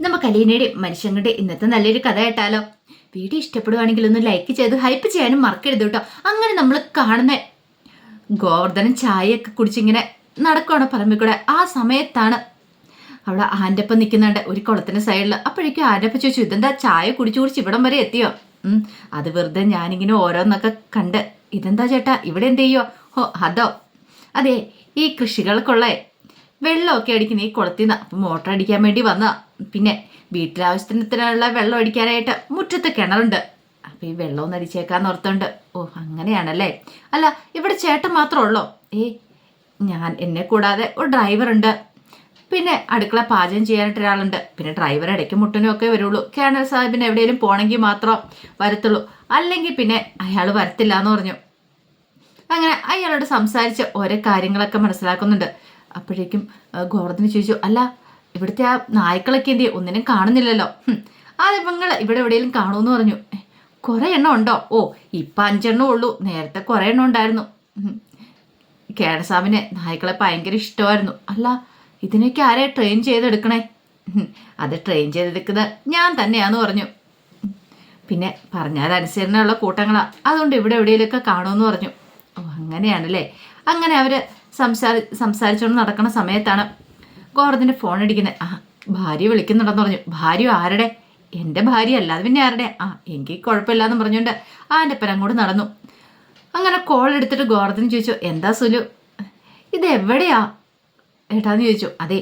നമുക്ക് അലീനയുടെ മനുഷ്യങ്ങളുടെ ഇന്നത്തെ നല്ലൊരു കഥ കേട്ടാലോ? വീഡിയോ ഇഷ്ടപ്പെടുവാണെങ്കിൽ ഒന്ന് ലൈക്ക് ചെയ്ത് ഹൈപ്പ് ചെയ്യാനും മറക്കരുത് കേട്ടോ. അങ്ങനെ നമ്മൾ കാണുന്ന ഗോവർദ്ധനൻ ചായയൊക്കെ കുടിച്ചിങ്ങനെ നടക്കുവാണ് പറമ്പിൽ കൂടെ. ആ സമയത്താണ് അവിടെ ആൻ്റപ്പം നിൽക്കുന്നുണ്ട് ഒരു കുളത്തിന്റെ സൈഡിൽ. അപ്പോഴേക്കും ആൻ്റപ്പ ചോദിച്ചു, ഇതെന്താ ചായ കുടിച്ചു കുടിച്ച് ഇവിടം വരെ എത്തിയോ? അത് വെറുതെ ഞാനിങ്ങനെ ഓരോന്നൊക്കെ കണ്ട്. ഇതെന്താ ചേട്ടാ ഇവിടെ എന്ത് ചെയ്യോ? ഓ അതോ, അതെ, ഈ കൃഷികൾക്കുള്ള വെള്ളമൊക്കെ അടിക്കുന്ന ഈ കുളത്തിൽ നിന്ന്. അപ്പം മോട്ടർ അടിക്കാൻ വേണ്ടി വന്നതാ. പിന്നെ വീട്ടിലാവശ്യത്തിനുള്ള വെള്ളം അടിക്കാനായിട്ട് മുറ്റത്ത് കിണറുണ്ട്. അപ്പം ഈ വെള്ളം ഒന്ന് അടിച്ചേക്കാന്ന് ഓർത്തുണ്ട്. ഓ അങ്ങനെയാണല്ലേ. അല്ല ഇവിടെ ചേട്ടൻ മാത്രമേ ഉള്ളോ? ഞാൻ എന്നെ കൂടാതെ ഒരു ഡ്രൈവറുണ്ട്, പിന്നെ അടുക്കള പാചകം ചെയ്യാനായിട്ട് ഒരാളുണ്ട്, പിന്നെ ഡ്രൈവർ ഇടയ്ക്ക് മുട്ടനും ഒക്കെ വരുള്ളൂ. കേണൽ സാഹിബിന് എവിടെയെങ്കിലും പോകണമെങ്കിൽ മാത്രം വരത്തുള്ളൂ, അല്ലെങ്കിൽ പിന്നെ അയാൾ വരത്തില്ല എന്ന് പറഞ്ഞു. അങ്ങനെ അയാളോട് സംസാരിച്ച് ഓരോ കാര്യങ്ങളൊക്കെ മനസ്സിലാക്കുന്നുണ്ട്. അപ്പോഴേക്കും ഗോവർദ്ധന ചോദിച്ചു, അല്ല ഇവിടുത്തെ ആ നായ്ക്കളൊക്കെ എന്ത് ചെയ്യും? ഒന്നിനും കാണുന്നില്ലല്ലോ. ആ ഇവങ്ങൾ ഇവിടെ എവിടെയെങ്കിലും കാണുമെന്ന് പറഞ്ഞു. കുറേ എണ്ണം ഉണ്ടോ? ഓ ഇപ്പം 5 എണ്ണം ഉള്ളൂ, നേരത്തെ കുറേ എണ്ണം ഉണ്ടായിരുന്നു. കേണസാമിന് നായ്ക്കളെ ഭയങ്കര ഇഷ്ടമായിരുന്നു. അല്ല ഇതിനൊക്കെ ആരെ ട്രെയിൻ ചെയ്തെടുക്കണേ? അത് ട്രെയിൻ ചെയ്തെടുക്കുന്നത് ഞാൻ തന്നെയാന്ന് പറഞ്ഞു. പിന്നെ പറഞ്ഞാലനുസരണമുള്ള കൂട്ടങ്ങളാ, അതുകൊണ്ട് ഇവിടെ എവിടെയെങ്കിലുമൊക്കെ കാണുമെന്ന് പറഞ്ഞു. ഓ അങ്ങനെയാണല്ലേ. അങ്ങനെ അവർ സംസാരിച്ചുകൊണ്ട് നടക്കുന്ന സമയത്താണ് ഗോവർദ്ധൻ്റെ ഫോൺ അടിക്കുന്നത്. ആ ഭാര്യ വിളിക്കുന്നുണ്ടെന്ന് പറഞ്ഞു. ഭാര്യ ആരുടെ? എൻ്റെ ഭാര്യ അല്ലാതെ പിന്നെ ആരുടെ? ആ എനിക്ക് കുഴപ്പമില്ലാന്ന് പറഞ്ഞുകൊണ്ട് ആൻ്റപ്പൻ അങ്ങോട്ട് നടന്നു. അങ്ങനെ കോൾ എടുത്തിട്ട് ഗോവർദ്ധൻ ചോദിച്ചു, എന്താ സുലു ഇതെവിടെയാ ഏട്ടാന്ന് ചോദിച്ചു. അതെ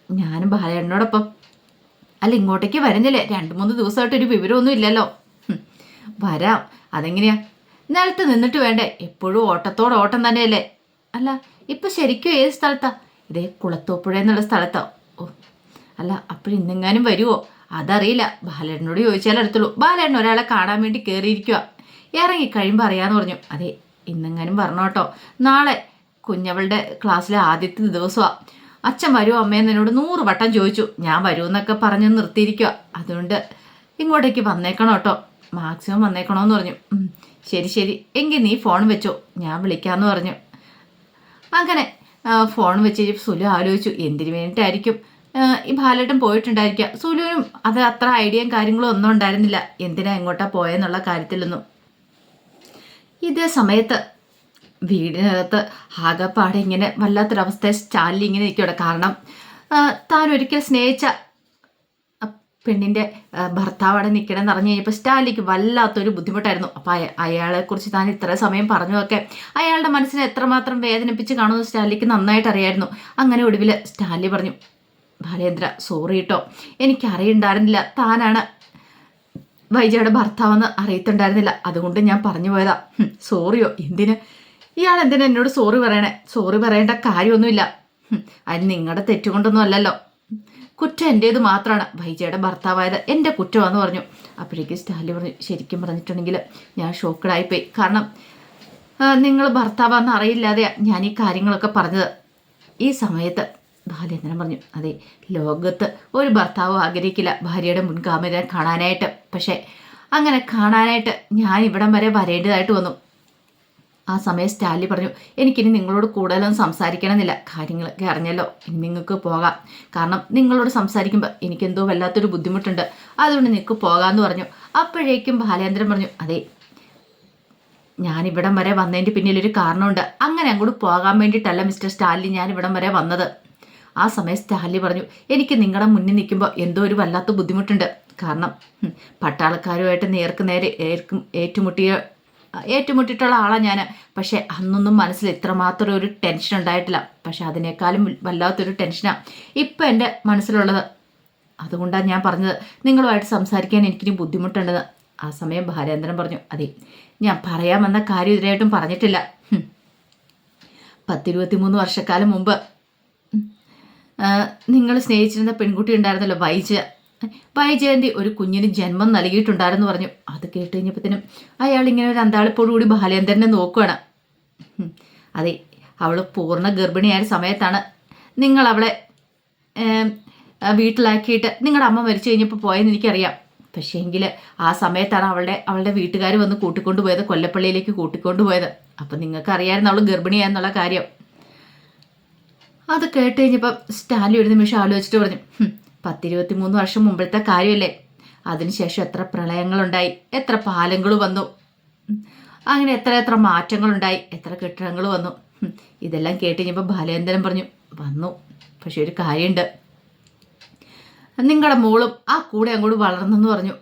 ഞാനും ബാലേട്ടനോടൊപ്പം. അല്ല ഇങ്ങോട്ടേക്ക് വരുന്നില്ലേ? 2-3 ദിവസമായിട്ട് ഒരു വിവരമൊന്നും ഇല്ലല്ലോ. വരാം, അതെങ്ങനെയാ? നിലത്ത് നിന്നിട്ട് വേണ്ടേ? എപ്പോഴും ഓട്ടത്തോടെ ഓട്ടം തന്നെയല്ലേ? അല്ല ഇപ്പൊ ശരിക്കും ഏത് സ്ഥലത്താ? ഇതേ കുളത്തൂപ്പുഴ എന്നുള്ള സ്ഥലത്താ. ഓ അല്ല അപ്പോഴിന്നെങ്ങാനും വരുമോ? അതറിയില്ല, ബാലേട്ടനോട് ചോദിച്ചാലേ അടുത്തുള്ളൂ. ബാലേട്ടൻ ഒരാളെ കാണാൻ വേണ്ടി കയറിയിരിക്കുക, ഇറങ്ങി കഴിയുമ്പോൾ അറിയാമെന്ന് പറഞ്ഞു. അതെ ഇന്നെങ്ങാനും വരണം കേട്ടോ. നാളെ കുഞ്ഞവളുടെ ക്ലാസ്സിലെ ആദ്യത്തെ ദിവസമാണ്. അച്ഛൻ വരുമോ അമ്മയെന്ന് എന്നോട് 100 വട്ടം ചോദിച്ചു. ഞാൻ വരുമെന്നൊക്കെ പറഞ്ഞ് നിർത്തിയിരിക്കുക. അതുകൊണ്ട് ഇങ്ങോട്ടേക്ക് വന്നേക്കണം കേട്ടോ, മാക്സിമം വന്നേക്കണമെന്ന് പറഞ്ഞു. ശരി ശരി എങ്കിൽ നീ ഫോൺ വെച്ചോ, ഞാൻ വിളിക്കാമെന്ന് പറഞ്ഞു. അങ്ങനെ ഫോൺ വെച്ച് സുലു ആലോചിച്ചു, എന്തിനു വേണ്ടിയിട്ടായിരിക്കും ഈ ബാലേട്ടൻ പോയിട്ടുണ്ടായിരിക്കുക. സുലുവിനും അത് അത്ര ഐഡിയയും കാര്യങ്ങളും ഒന്നും ഉണ്ടായിരുന്നില്ല എന്തിനാ എങ്ങോട്ടാ പോയെന്നുള്ള കാര്യത്തിലൊന്നും. ഇതേ സമയത്ത് വീടിനകത്ത് ആകെപ്പാടെ ഇങ്ങനെ വല്ലാത്തൊരവസ്ഥയെ സ്റ്റാലിൽ ഇങ്ങനെ നിൽക്കുകയാണ്. കാരണം താൻ ഒരിക്കൽ സ്നേഹിച്ച പെണ്ണിൻ്റെ ഭർത്താവവിടെ നിൽക്കണമെന്ന് അറിഞ്ഞു കഴിഞ്ഞപ്പോൾ സ്റ്റാലിക്ക് വല്ലാത്തൊരു ബുദ്ധിമുട്ടായിരുന്നു. അപ്പോൾ അയാളെക്കുറിച്ച് താൻ ഇത്ര സമയം പറഞ്ഞതൊക്കെ അയാളുടെ മനസ്സിനെ എത്രമാത്രം വേദനിപ്പിച്ച് കാണുമെന്ന് സ്റ്റാലിക്ക് നന്നായിട്ട് അറിയായിരുന്നു. അങ്ങനെ ഒടുവിൽ സ്റ്റാലി പറഞ്ഞു, ബാലേന്ദ്ര സോറി കേട്ടോ, എനിക്കറിയണ്ടായിരുന്നില്ല താനാണ് വൈജയുടെ ഭർത്താവെന്ന് അറിയത്തുണ്ടായിരുന്നില്ല, അതുകൊണ്ട് ഞാൻ പറഞ്ഞു പോയതാ. സോറിയോ? എന്തിന്? ഇയാൾ എന്തിനാ എന്നോട് സോറി പറയണേ? സോറി പറയേണ്ട കാര്യമൊന്നുമില്ല, അതിന് നിങ്ങളുടെ തെറ്റുകൊണ്ടൊന്നും അല്ലല്ലോ, കുറ്റം എൻ്റേത് മാത്രമാണ്. വൈജയുടെ ഭർത്താവായത് എൻ്റെ കുറ്റമാണെന്ന് പറഞ്ഞു. അപ്പോഴേക്കും സ്റ്റാലി പറഞ്ഞു, ശരിക്കും പറഞ്ഞിട്ടുണ്ടെങ്കിൽ ഞാൻ ഷോക്കഡായിപ്പോയി. കാരണം നിങ്ങൾ ഭർത്താവാന്ന് അറിയില്ലാതെയാ ഞാൻ ഈ കാര്യങ്ങളൊക്കെ പറഞ്ഞത്. ഈ സമയത്ത് ബാലേന്ദ്രൻ പറഞ്ഞു, അതെ ലോകത്ത് ഒരു ഭർത്താവ് ആഗ്രഹിക്കില്ല ഭാര്യയുടെ മുൻഗാമിനെ കാണാനായിട്ട്. പക്ഷേ അങ്ങനെ കാണാനായിട്ട് ഞാൻ ഇവിടം വരെ വരേണ്ടതായിട്ട് വന്നു. ആ സമയം സ്റ്റാലി പറഞ്ഞു, എനിക്കിനി നിങ്ങളോട് കൂടുതലൊന്നും സംസാരിക്കണമെന്നില്ല, കാര്യങ്ങളൊക്കെ അറിഞ്ഞല്ലോ, ഇനി നിങ്ങൾക്ക് പോകാം. കാരണം നിങ്ങളോട് സംസാരിക്കുമ്പോൾ എനിക്കെന്തോ വല്ലാത്തൊരു ബുദ്ധിമുട്ടുണ്ട്, അതുകൊണ്ട് നിങ്ങൾക്ക് പോകാമെന്ന് പറഞ്ഞു. അപ്പോഴേക്കും ബാലേന്ദ്രൻ പറഞ്ഞു, അതെ ഞാനിവിടം വരെ വന്നതിൻ്റെ പിന്നിലൊരു കാരണമുണ്ട്. അങ്ങനെ അങ്ങോട്ട് പോകാൻ വേണ്ടിയിട്ടല്ല മിസ്റ്റർ സ്റ്റാലി ഞാൻ ഇവിടം വരെ വന്നത്. ആ സമയം സ്റ്റാലി പറഞ്ഞു, എനിക്ക് നിങ്ങളുടെ മുന്നിൽ നിൽക്കുമ്പോൾ എന്തോ ഒരു വല്ലാത്ത ബുദ്ധിമുട്ടുണ്ട്. കാരണം പട്ടാളക്കാരുമായിട്ട് നേർക്ക് നേരെ ഏറ്റുമുട്ടിയിട്ടുള്ള ആളാണ് ഞാൻ. പക്ഷേ അന്നൊന്നും മനസ്സിൽ ഇത്രമാത്രം ഒരു ടെൻഷൻ ഉണ്ടായിട്ടില്ല. പക്ഷെ അതിനേക്കാളും വല്ലാത്തൊരു ടെൻഷനാണ് ഇപ്പം എൻ്റെ മനസ്സിലുള്ളത്. അതുകൊണ്ടാണ് ഞാൻ പറഞ്ഞത് നിങ്ങളുമായിട്ട് സംസാരിക്കാൻ എനിക്കിനി ബുദ്ധിമുട്ടുണ്ടെന്ന്. ആ സമയം ബാലേന്ദ്രൻ പറഞ്ഞു, അതെ ഞാൻ പറയാമെന്ന കാര്യം ഇതിനായിട്ടും പറഞ്ഞിട്ടില്ല. 10-23 വർഷക്കാലം മുമ്പ് നിങ്ങൾ സ്നേഹിച്ചിരുന്ന പെൺകുട്ടി ഉണ്ടായിരുന്നല്ലോ വൈജയന്തി ഒരു കുഞ്ഞിന് ജന്മം നൽകിയിട്ടുണ്ടായിരുന്നു പറഞ്ഞു. അത് കേട്ട് കഴിഞ്ഞപ്പോഴത്തേനും അയാൾ ഇങ്ങനെ ഒരു അന്താളിപ്പോടുകൂടി ബാലേന്ദ്രനെ നോക്കുകയാണ്. അതെ അവൾ പൂർണ്ണ ഗർഭിണിയായ സമയത്താണ് നിങ്ങൾ അവളെ വീട്ടിലാക്കിയിട്ട് നിങ്ങളുടെ അമ്മ മരിച്ചു കഴിഞ്ഞപ്പോൾ പോയെന്ന് എനിക്കറിയാം. പക്ഷേ എങ്കിൽ ആ സമയത്താണ് അവളുടെ വീട്ടുകാർ വന്ന് കൂട്ടിക്കൊണ്ടുപോയത്, കൊല്ലപ്പള്ളിയിലേക്ക് കൂട്ടിക്കൊണ്ടുപോയത്. അപ്പം നിങ്ങൾക്കറിയാമായിരുന്നു അവൾ ഗർഭിണിയാന്നുള്ള കാര്യം. അത് കേട്ട് കഴിഞ്ഞപ്പം സ്റ്റാലി ഒരു നിമിഷം ആലോചിച്ചിട്ട് പറഞ്ഞു, 10-23 വർഷം മുമ്പത്തെ കാര്യമല്ലേ. അതിനുശേഷം എത്ര പ്രളയങ്ങളുണ്ടായി, എത്ര പാലങ്ങൾ വന്നു, അങ്ങനെ എത്ര മാറ്റങ്ങളുണ്ടായി, എത്ര കെട്ടിടങ്ങൾ വന്നു. ഇതെല്ലാം കേട്ട് കഴിഞ്ഞപ്പോൾ ബാലേന്ദ്രൻ പറഞ്ഞു, വന്നു, പക്ഷെ ഒരു കാര്യമുണ്ട്, നിങ്ങളുടെ മോളും ആ കൂടെ അങ്ങോട്ട് വളർന്നെന്ന് പറഞ്ഞു.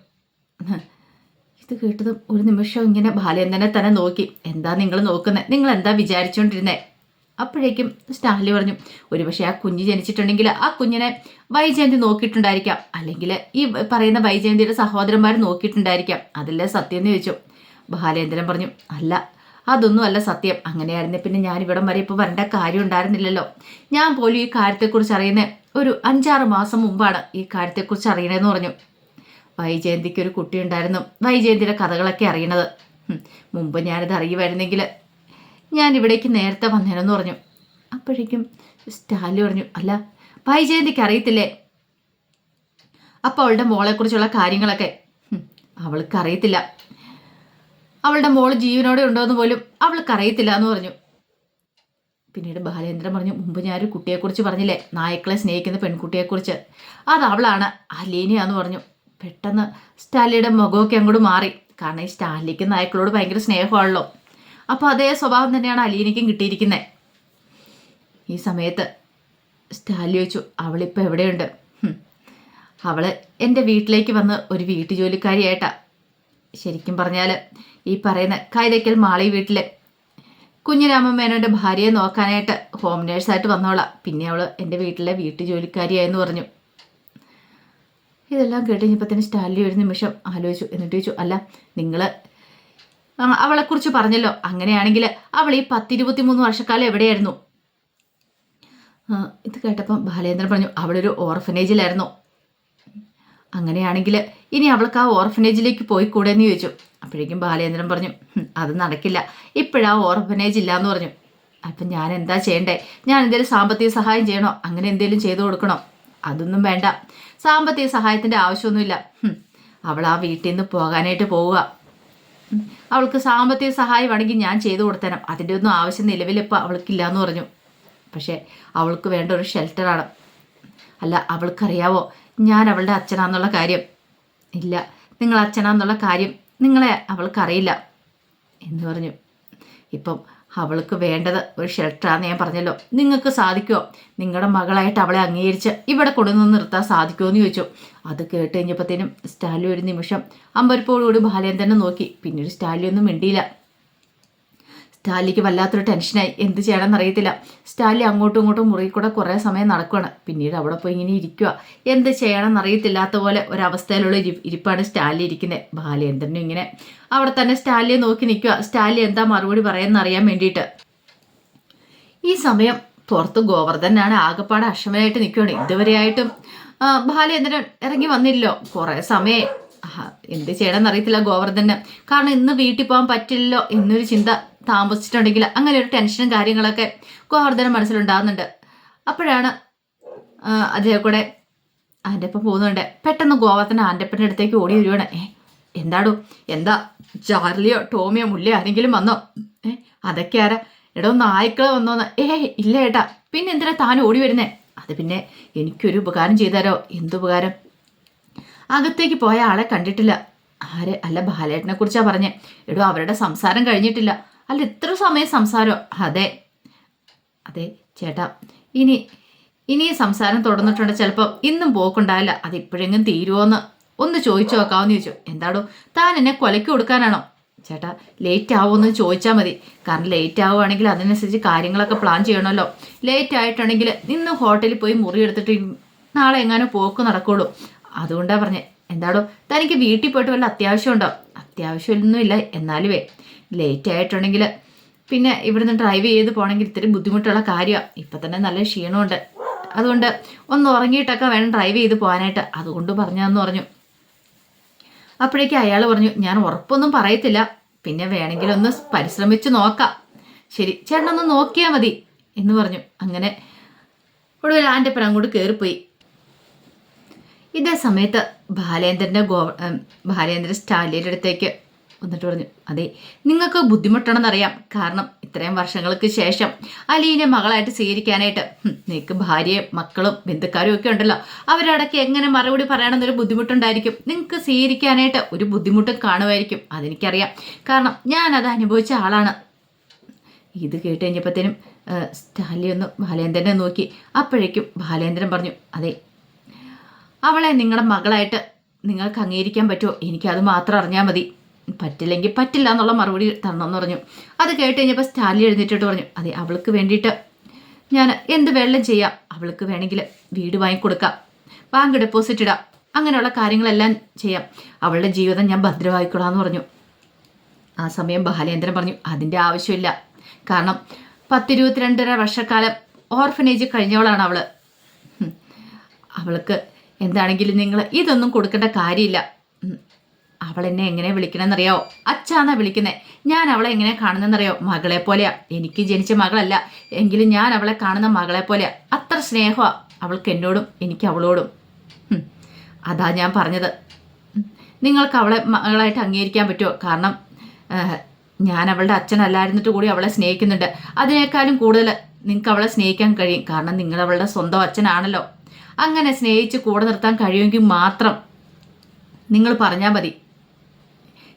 ഇത് കേട്ടതും ഒരു നിമിഷം ഇങ്ങനെ ബാലേന്ദ്രനെ തന്നെ നോക്കി. എന്താ നിങ്ങൾ നോക്കുന്നത്, നിങ്ങൾ എന്താ വിചാരിച്ചുകൊണ്ടിരുന്നേ? അപ്പോഴേക്കും സ്റ്റാൻലി പറഞ്ഞു, ഒരുപക്ഷെ ആ കുഞ്ഞ് ജനിച്ചിട്ടുണ്ടെങ്കിൽ ആ കുഞ്ഞിനെ വൈജയന്തി നോക്കിയിട്ടുണ്ടായിരിക്കാം, അല്ലെങ്കിൽ ഈ പറയുന്ന വൈജയന്തിയുടെ സഹോദരന്മാർ നോക്കിയിട്ടുണ്ടായിരിക്കാം, അതല്ലേ സത്യം എന്ന് ചോദിച്ചു. ബാലേന്ദ്രൻ പറഞ്ഞു, അല്ല, അതൊന്നും അല്ല സത്യം. അങ്ങനെയായിരുന്നു പിന്നെ ഞാൻ ഇവിടം വരെ ഇപ്പോൾ വരേണ്ട കാര്യം ഉണ്ടായിരുന്നില്ലല്ലോ. ഞാൻ പോലും ഈ കാര്യത്തെക്കുറിച്ച് അറിയുന്ന ഒരു 5-6 മാസം മുമ്പാണ് ഈ കാര്യത്തെക്കുറിച്ച് അറിയണമെന്ന് പറഞ്ഞു. വൈജയന്തിക്ക് ഒരു കുട്ടി ഉണ്ടായിരുന്നു, വൈജയന്തിയുടെ കഥകളൊക്കെ അറിയണത്. മുമ്പ് ഞാനിത് അറിയുമായിരുന്നെങ്കിൽ ഞാൻ ഇവിടേക്ക് നേരത്തെ വന്നേനെന്ന് പറഞ്ഞു. അപ്പോഴേക്കും സ്റ്റാലി പറഞ്ഞു, അല്ല വൈജയന്തിക്ക് അറിയത്തില്ലേ അപ്പോൾ അവളുടെ മോളെക്കുറിച്ചുള്ള കാര്യങ്ങളൊക്കെ? അവൾക്ക് അറിയത്തില്ല, അവളുടെ മോള് ജീവനോടെ ഉണ്ടോയെന്ന് പോലും അവൾക്ക് അറിയത്തില്ല എന്ന് പറഞ്ഞു. പിന്നീട് ബാലേന്ദ്രൻ പറഞ്ഞു, മുമ്പ് ഞാനൊരു കുട്ടിയെക്കുറിച്ച് പറഞ്ഞില്ലേ, നായ്ക്കളെ സ്നേഹിക്കുന്ന പെൺകുട്ടിയെക്കുറിച്ച്, അത് അവളാണ്, അലീനയാന്ന് പറഞ്ഞു. പെട്ടെന്ന് സ്റ്റാലിയുടെ മുഖമൊക്കെ അങ്ങോട്ട് മാറി. കാരണം ഈ സ്റ്റാലിക്ക് നായ്ക്കളോട് ഭയങ്കര സ്നേഹമാണല്ലോ. അപ്പോൾ അതേ സ്വഭാവം തന്നെയാണ് അലീനയ്ക്കും കിട്ടിയിരിക്കുന്നത്. ഈ സമയത്ത് സ്റ്റാലി ചോദിച്ചു, അവളിപ്പോൾ എവിടെയുണ്ട്? അവൾ എൻ്റെ വീട്ടിലേക്ക് വന്ന് ഒരു വീട്ടു ജോലിക്കാരിയായിട്ടാ. ശരിക്കും പറഞ്ഞാൽ ഈ പറയുന്ന കൈതയ്ക്കൽ മാളി വീട്ടിലെ കുഞ്ഞിരാമൻ മേനോൻ്റെ ഭാര്യയെ നോക്കാനായിട്ട് ഹോം നേഴ്സായിട്ട് വന്നോളാം. പിന്നെ അവൾ എൻ്റെ വീട്ടിലെ വീട്ടു ജോലിക്കാരിയായെന്ന് പറഞ്ഞു. ഇതെല്ലാം കേട്ടുകഴിഞ്ഞപ്പോൾ തന്നെ സ്റ്റാൻലി ഒരു നിമിഷം ആലോചിച്ചു. എന്നിട്ട് ചോദിച്ചു, അല്ല നിങ്ങൾ അവളെക്കുറിച്ച് പറഞ്ഞല്ലോ, അങ്ങനെയാണെങ്കിൽ അവൾ ഈ 10-23 വർഷക്കാലം എവിടെയായിരുന്നു? ഇത് കേട്ടപ്പം ബാലേന്ദ്രൻ പറഞ്ഞു, അവളൊരു ഓർഫനേജിലായിരുന്നു. അങ്ങനെയാണെങ്കിൽ ഇനി അവൾക്ക് ആ ഓർഫനേജിലേക്ക് പോയി കൂടെയെന്ന് ചോദിച്ചു. അപ്പോഴേക്കും ബാലേന്ദ്രൻ പറഞ്ഞു, അത് നടക്കില്ല, ഇപ്പോഴാ ഓർഫനേജ് ഇല്ലയെന്ന് പറഞ്ഞു. അപ്പം ഞാൻ എന്താ ചെയ്യണ്ടേ? ഞാൻ എന്തെങ്കിലും സാമ്പത്തിക സഹായം ചെയ്യണോ, അങ്ങനെ എന്തെങ്കിലും ചെയ്തു കൊടുക്കണോ? അതൊന്നും വേണ്ട, സാമ്പത്തിക സഹായത്തിൻ്റെ ആവശ്യമൊന്നുമില്ല. അവൾ ആ വീട്ടിൽ നിന്ന് പോകാനായിട്ട് പോവുക. അവൾക്ക് സാമ്പത്തിക സഹായമാണെങ്കിൽ ഞാൻ ചെയ്തു കൊടുത്തരാം, അതിൻ്റെ ഒന്നും ആവശ്യം നിലവിലിപ്പോൾ അവൾക്കില്ല എന്ന് പറഞ്ഞു. പക്ഷേ അവൾക്ക് വേണ്ട ഒരു ഷെൽട്ടറാണ്. അല്ല, അവൾക്കറിയാവോ ഞാൻ അവളുടെ അച്ഛനാന്നുള്ള കാര്യം? ഇല്ല, നിങ്ങൾ അച്ഛനാന്നുള്ള കാര്യം നിങ്ങളെ അവൾക്കറിയില്ല എന്ന് പറഞ്ഞു. ഇപ്പം അവൾക്ക് വേണ്ടത് ഒരു ഷെൽട്ടറാന്ന് ഞാൻ പറഞ്ഞല്ലോ. നിങ്ങൾക്ക് സാധിക്കുമോ? നിങ്ങളുടെ മകളായിട്ട് അവളെ അംഗീകരിച്ച് ഇവിടെ കൊണ്ടുവന്ന് നിർത്താൻ സാധിക്കുമോ എന്ന് ചോദിച്ചു. അത് കേട്ട് കഴിഞ്ഞപ്പോഴത്തേനും സ്റ്റാലി ഒരു നിമിഷം അമ്പരപ്പോടുകൂടി ബാലേന്ദ്രനെ നോക്കി. പിന്നീട് സ്റ്റാലി ഒന്നും മിണ്ടിയില്ല. സ്റ്റാലിക്ക് വല്ലാത്തൊരു ടെൻഷനായി. എന്ത് ചെയ്യണമെന്ന് അറിയത്തില്ല. സ്റ്റാലി അങ്ങോട്ടും ഇങ്ങോട്ടും മുറിയിൽ കൂടെ കുറേ സമയം നടക്കുകയാണ്. പിന്നീട് അവിടെ പോയി ഇങ്ങനെ ഇരിക്കുക. എന്ത് ചെയ്യണമെന്ന് അറിയത്തില്ലാത്ത പോലെ ഒരവസ്ഥയിലുള്ള ഇരിപ്പാണ് സ്റ്റാലി ഇരിക്കുന്നത്. ബാലേന്ദ്രനും ഇങ്ങനെ അവിടെ തന്നെ സ്റ്റാലിയെ നോക്കി നിൽക്കുക. സ്റ്റാലി എന്താ മറുപടി പറയുമെന്ന് അറിയാൻ വേണ്ടിയിട്ട്. ഈ സമയം പുറത്ത് ഗോവർദ്ധനാണ് ആകെപ്പാടെ അക്ഷമനായിട്ട് നിൽക്കുകയാണ്. ഇതുവരെയായിട്ടും ബാലേന്ദ്രൻ ഇറങ്ങി വന്നില്ലല്ലോ. കുറേ സമയം എന്ത് ചെയ്യണമെന്ന് അറിയത്തില്ല ഗോവർദ്ധന്. കാരണം ഇന്ന് വീട്ടിൽ പോകാൻ പറ്റില്ലല്ലോ എന്നൊരു ചിന്ത താമസിച്ചിട്ടുണ്ടെങ്കിൽ അങ്ങനെ ഒരു ടെൻഷനും കാര്യങ്ങളൊക്കെ ഗോവർദ്ധന മനസ്സിലുണ്ടാകുന്നുണ്ട്. അപ്പോഴാണ് അതേ കൂടെ ആൻ്റപ്പൻ പോകുന്നുണ്ട്. പെട്ടെന്ന് ഗോവർദ്ധന ആൻ്റപ്പൻ്റെ അടുത്തേക്ക് ഓടി വരുവാണ്. എന്താടോ, എന്താ ചാർലിയോ ടോമിയോ മുല്ലയോ ആരെങ്കിലും വന്നോ? അതൊക്കെ ആരാ? എടോ നായ്ക്കളെ വന്നോന്ന്? ഇല്ല ഏട്ടാ. പിന്നെ എന്തിനാ താൻ ഓടി വരുന്നേ? അത് പിന്നെ എനിക്കൊരു ഉപകാരം ചെയ്താരോ? എന്തുപകാരം? അകത്തേക്ക് പോയ ആളെ കണ്ടിട്ടില്ല. ആരെ? അല്ല, ബാലേട്ടനെ കുറിച്ചാ പറഞ്ഞേ. എടോ, അവരുടെ സംസാരം കഴിഞ്ഞിട്ടില്ല. അല്ല, ഇത്ര സമയം സംസാരമോ? അതെ അതെ ചേട്ടാ, ഇനി സംസാരം തുടർന്നിട്ടുണ്ട് ചിലപ്പോൾ ഇന്നും പോക്കുണ്ടാവില്ല. അത് ഇപ്പോഴെങ്കിലും തീരുമോയെന്ന് ഒന്ന് ചോദിച്ചു നോക്കാമെന്ന് ചോദിച്ചു. എന്താടോ, താൻ എന്നെ കൊലയ്ക്ക് കൊടുക്കാനാണോ? ചേട്ടാ, ലേറ്റ് ആവുമെന്ന് ചോദിച്ചാൽ മതി. കാരണം ലേറ്റ് ആവുകയാണെങ്കിൽ അതിനനുസരിച്ച് കാര്യങ്ങളൊക്കെ പ്ലാൻ ചെയ്യണമല്ലോ. ലേറ്റ് ആയിട്ടുണ്ടെങ്കിൽ ഇന്ന് ഹോട്ടലിൽ പോയി മുറി എടുത്തിട്ട് നാളെ എങ്ങാനും പോക്ക് നടക്കുള്ളൂ. അതുകൊണ്ടാണ് പറഞ്ഞത്. എന്താടോ, തനിക്ക് വീട്ടിൽ പോയിട്ട് വല്ല അത്യാവശ്യമുണ്ടോ? അത്യാവശ്യമൊന്നുമില്ല, എന്നാലുവേ ലേറ്റ് ആയിട്ടുണ്ടെങ്കിൽ പിന്നെ ഇവിടുന്ന് ഡ്രൈവ് ചെയ്ത് പോകണമെങ്കിൽ ഇത്തിരി ബുദ്ധിമുട്ടുള്ള കാര്യമാണ്. ഇപ്പം തന്നെ നല്ല ക്ഷീണമുണ്ട്, അതുകൊണ്ട് ഒന്ന് ഉറങ്ങിയിട്ടൊക്കെ വേണം ഡ്രൈവ് ചെയ്ത് പോകാനായിട്ട്. അതുകൊണ്ട് പറഞ്ഞതെന്ന് പറഞ്ഞു. അപ്പോഴേക്കും അയാൾ പറഞ്ഞു, ഞാൻ ഉറപ്പൊന്നും പറയത്തില്ല, പിന്നെ വേണമെങ്കിൽ ഒന്ന് പരിശ്രമിച്ച് നോക്കാം. ശരി, ചേട്ടനൊന്ന് നോക്കിയാൽ മതി എന്ന് പറഞ്ഞു. അങ്ങനെ ഒടുവിൽ ആൻ്റപ്പൻ അങ്ങോട്ട് കയറിപ്പോയി. ഇതേ സമയത്ത് ബാലേന്ദ്രൻ സ്റ്റാലിയുടെ അടുത്തേക്ക് എന്നിട്ട് പറഞ്ഞു, അതെ, നിങ്ങൾക്ക് ബുദ്ധിമുട്ടാണെന്നറിയാം. കാരണം ഇത്രയും വർഷങ്ങൾക്ക് ശേഷം അലീനെ മകളായിട്ട് സ്വീകരിക്കാനായിട്ട് നിങ്ങൾക്ക് ഭാര്യയും മക്കളും ബന്ധുക്കാരും ഒക്കെ ഉണ്ടല്ലോ, അവരോടൊക്കെ എങ്ങനെ മറുപടി പറയണമെന്നൊരു ബുദ്ധിമുട്ടുണ്ടായിരിക്കും. നിങ്ങൾക്ക് സ്വീകരിക്കാനായിട്ട് ഒരു ബുദ്ധിമുട്ടും കാണുമായിരിക്കും. അതെനിക്കറിയാം, കാരണം ഞാനത് അനുഭവിച്ച ആളാണ്. ഇത് കേട്ട് കഴിഞ്ഞപ്പോഴത്തേനും സ്റ്റാലി ഒന്ന് ബാലേന്ദ്രനെ നോക്കി. അപ്പോഴേക്കും ബാലേന്ദ്രൻ പറഞ്ഞു, അതെ, അവളെ നിങ്ങളുടെ മകളായിട്ട് നിങ്ങൾക്ക് അംഗീകരിക്കാൻ പറ്റുമോ? എനിക്കത് മാത്രം അറിഞ്ഞാൽ മതി. പറ്റില്ലെങ്കിൽ പറ്റില്ല എന്നുള്ള മറുപടി തരണമെന്ന് പറഞ്ഞു. അത് കേട്ട് കഴിഞ്ഞപ്പോൾ സ്റ്റാലി എഴുന്നേറ്റിട്ട് പറഞ്ഞു, അതെ, അവൾക്ക് വേണ്ടിയിട്ട് ഞാൻ എന്ത് വെള്ളം ചെയ്യാം. അവൾക്ക് വേണമെങ്കിൽ വീട് വാങ്ങിക്കൊടുക്കാം, ബാങ്ക് ഡെപ്പോസിറ്റ് ഇടാം, അങ്ങനെയുള്ള കാര്യങ്ങളെല്ലാം ചെയ്യാം. അവളുടെ ജീവിതം ഞാൻ ഭദ്രമായിക്കൊള്ളാം എന്ന് പറഞ്ഞു. ആ സമയം ബാലേന്ദ്രൻ പറഞ്ഞു, അതിൻ്റെ ആവശ്യമില്ല. കാരണം 10-22 വർഷക്കാലം ഓർഫനേജ് കഴിഞ്ഞവളാണ് അവള്. അവൾക്ക് എന്താണെങ്കിലും നിങ്ങൾ ഇതൊന്നും കൊടുക്കേണ്ട കാര്യമില്ല. അവൾ എന്നെ എങ്ങനെ വിളിക്കണമെന്നറിയാവോ? അച്ഛാന്നാ വിളിക്കുന്നത്. ഞാൻ അവളെ എങ്ങനെ കാണുന്നതെന്നറിയോ? മകളെ പോലെയാ. എനിക്ക് ജനിച്ച മകളല്ല, എങ്കിലും ഞാൻ അവളെ കാണുന്ന മകളെ പോലെയാ. അത്ര സ്നേഹമാണ് അവൾക്ക് എന്നോടും എനിക്ക് അവളോടും. അതാ ഞാൻ പറഞ്ഞത്, നിങ്ങൾക്ക് അവളെ മകളായിട്ട് അംഗീകരിക്കാൻ പറ്റുമോ? കാരണം ഞാൻ അവളുടെ അച്ഛനല്ലായിരുന്നിട്ട് കൂടി അവളെ സ്നേഹിക്കുന്നുണ്ട്. അതിനേക്കാളും കൂടുതൽ നിങ്ങൾക്ക് അവളെ സ്നേഹിക്കാൻ കഴിയും. കാരണം നിങ്ങൾ അവളുടെ സ്വന്തം അച്ഛനാണല്ലോ. അങ്ങനെ സ്നേഹിച്ച് കൂടെ നിർത്താൻ കഴിയുമെങ്കിൽ മാത്രം നിങ്ങൾ പറഞ്ഞാൽ മതി.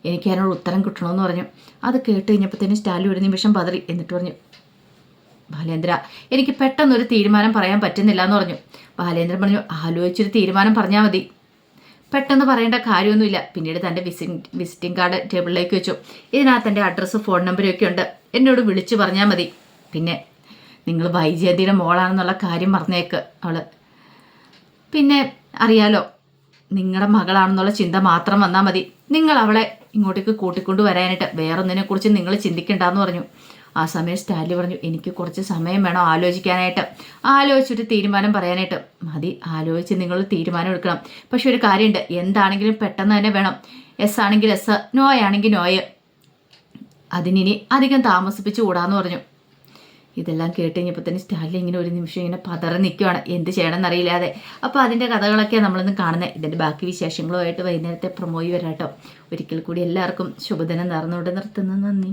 എനിക്ക് അതിനോട് ഉത്തരം കിട്ടണമെന്ന് പറഞ്ഞു. അത് കേട്ട് കഴിഞ്ഞപ്പോഴത്തേനും സ്റ്റാലി ഒരു നിമിഷം പതറി. എന്നിട്ട് പറഞ്ഞു, ബാലേന്ദ്ര, എനിക്ക് പെട്ടെന്നൊരു തീരുമാനം പറയാൻ പറ്റുന്നില്ല എന്ന് പറഞ്ഞു. ബാലേന്ദ്രൻ പറഞ്ഞു, ആലോചിച്ചൊരു തീരുമാനം പറഞ്ഞാൽ മതി. പെട്ടെന്ന് പറയേണ്ട കാര്യമൊന്നുമില്ല. പിന്നീട് തൻ്റെ വിസിറ്റിംഗ് കാർഡ് ടേബിളിലേക്ക് വെച്ചു. ഇതിനകത്ത് എൻ്റെ അഡ്രസ്സ് ഫോൺ നമ്പരും ഒക്കെ ഉണ്ട്. എന്നോട് വിളിച്ചു പറഞ്ഞാൽ മതി. പിന്നെ നിങ്ങൾ വൈജയന്തിയുടെ മോളാണെന്നുള്ള കാര്യം മറന്നേക്ക്. അവള് പിന്നെ അറിയാലോ, നിങ്ങളുടെ മകളാണെന്നുള്ള ചിന്ത മാത്രം വന്നാൽ മതി. നിങ്ങൾ അവളെ ഇങ്ങോട്ടേക്ക് കൂട്ടിക്കൊണ്ട് വരാനായിട്ട് വേറൊന്നിനെക്കുറിച്ച് നിങ്ങൾ ചിന്തിക്കണ്ടെന്ന് പറഞ്ഞു. ആ സമയം സ്റ്റാലി പറഞ്ഞു, എനിക്ക് കുറച്ച് സമയം വേണം ആലോചിക്കാനായിട്ട്, ആലോചിച്ചൊരു തീരുമാനം പറയാനായിട്ട്. മതി, ആലോചിച്ച് നിങ്ങൾ തീരുമാനം എടുക്കണം. പക്ഷെ ഒരു കാര്യമുണ്ട്, എന്താണെങ്കിലും പെട്ടെന്ന് തന്നെ വേണം. എസ് ആണെങ്കിൽ എസ്, നോ ആണെങ്കിൽ നോയ്. അതിനി അധികം താമസിപ്പിച്ച് കൂടാന്ന് പറഞ്ഞു. ഇതെല്ലാം കേട്ട് കഴിഞ്ഞപ്പോൾ തന്നെ സ്റ്റാലി ഇങ്ങനെ ഒരു നിമിഷം ഇങ്ങനെ പതറി നിൽക്കുകയാണ്, എന്ത് ചെയ്യണമെന്ന് അറിയില്ലാതെ. അപ്പോൾ അതിൻ്റെ കഥകളൊക്കെയാണ് നമ്മളിന്ന് കാണുന്നത്. ഇതിൻ്റെ ബാക്കി വിശേഷങ്ങളുമായിട്ട് വൈകുന്നേരത്തെ പ്രൊമോയി വരാട്ടോ. ഒരിക്കൽ കൂടി എല്ലാവർക്കും ശുഭദിനം നേർന്നുകൊണ്ട് നിർത്തുന്നു. നന്ദി.